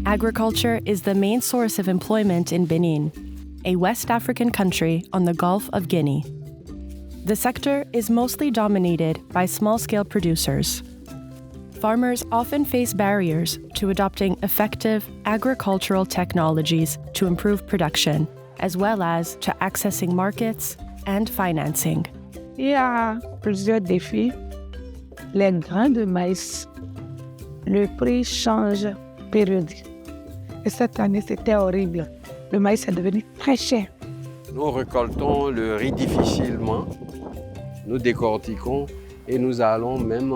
Agriculture is the main source of employment in Benin, a West African country on the Gulf of Guinea. The sector is mostly dominated by small-scale producers. Farmers often face barriers to adopting effective agricultural technologies to improve production, as well as to accessing markets and financing. Il y a plusieurs défis. Les grains de maïs, le prix change périodiquement. Et cette année, c'était horrible. Le maïs est devenu très cher. Nous récoltons le riz difficilement, nous décortiquons et nous allons même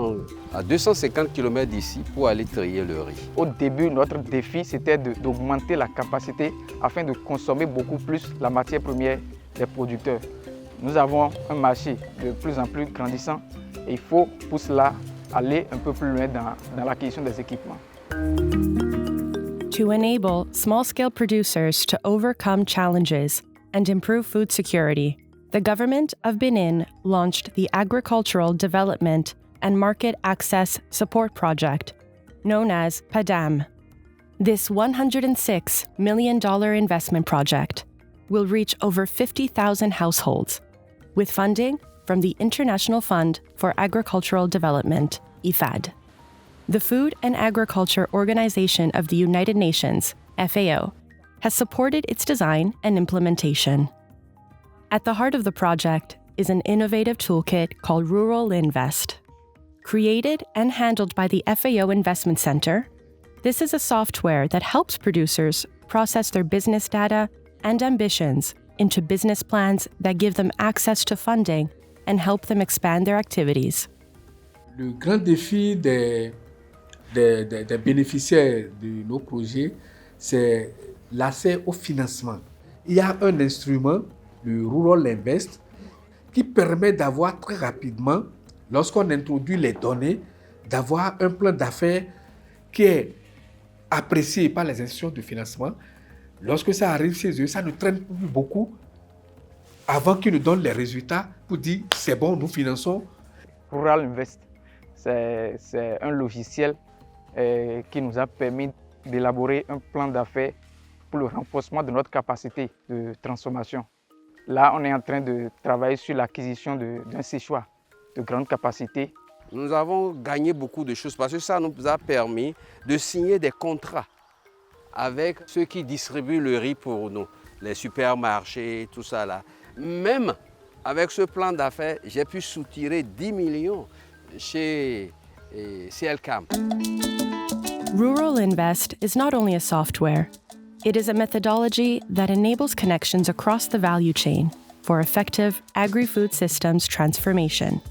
à 250 km d'ici pour aller trier le riz. Au début, notre défi, c'était d'augmenter la capacité afin de consommer beaucoup plus la matière première des producteurs. Nous avons un marché de plus en plus grandissant et il faut pour cela aller un peu plus loin dans l'acquisition des équipements. To enable small-scale producers to overcome challenges and improve food security, the government of Benin launched the Agricultural Development and Market Access Support Project, known as PADAM. This $106 million investment project will reach over 50,000 households, with funding from the International Fund for Agricultural Development, IFAD. The Food and Agriculture Organization of the United Nations, FAO, has supported its design and implementation. At the heart of the project is an innovative toolkit called Rural Invest. Created and handled by the FAO Investment Center, this is a software that helps producers process their business data and ambitions into business plans that give them access to funding and help them expand their activities. Le grand défi des bénéficiaires de nos projets, c'est l'accès au financement. Il y a un instrument, le Rural Invest, qui permet d'avoir très rapidement, lorsqu'on introduit les données, d'avoir un plan d'affaires qui est apprécié par les institutions de financement. Lorsque ça arrive chez eux, ça ne traîne plus beaucoup avant qu'ils nous donnent les résultats pour dire c'est bon, nous finançons. Rural Invest, c'est un logiciel qui nous a permis d'élaborer un plan d'affaires pour le renforcement de notre capacité de transformation. Là, on est en train de travailler sur l'acquisition d'un séchoir de grande capacité. Nous avons gagné beaucoup de choses parce que ça nous a permis de signer des contrats avec ceux qui distribuent le riz pour nous, les supermarchés, tout ça là. Même avec ce plan d'affaires, j'ai pu soutirer 10 millions chez CLCAM. Rural Invest is not only a software, it is a methodology that enables connections across the value chain for effective agri-food systems transformation.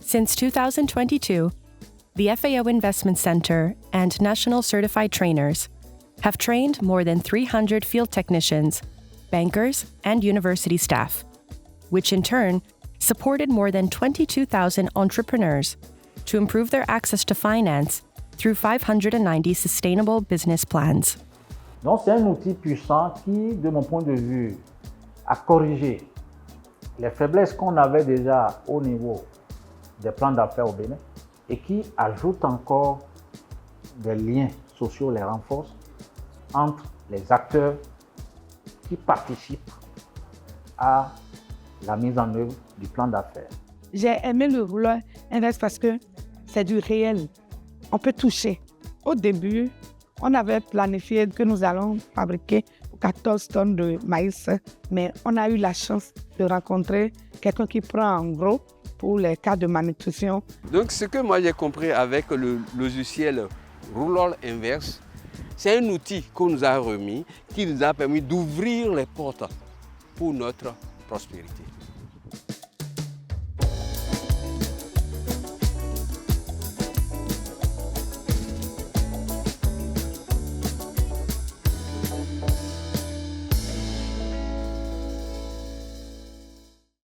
Since 2022, the FAO Investment Center and National Certified Trainers have trained more than 300 field technicians, bankers, and university staff, which in turn supported more than 22,000 entrepreneurs to improve their access to finance through 590 sustainable business plans. Donc c'est un outil puissant qui, de mon point de vue, a corrigé les faiblesses qu'on avait déjà au niveau des plans d'affaires au Bénin et qui ajoute encore des liens sociaux, les renforce entre les acteurs qui participent à la mise en œuvre du plan d'affaires. J'ai aimé le Rural Invest parce que c'est du réel. On peut toucher. Au début, on avait planifié que nous allons fabriquer 14 tonnes de maïs, mais on a eu la chance de rencontrer quelqu'un qui prend en gros pour les cas de malnutrition. Donc ce que moi j'ai compris avec le logiciel Rural Invest, c'est un outil qu'on nous a remis qui nous a permis d'ouvrir les portes pour notre prospérité.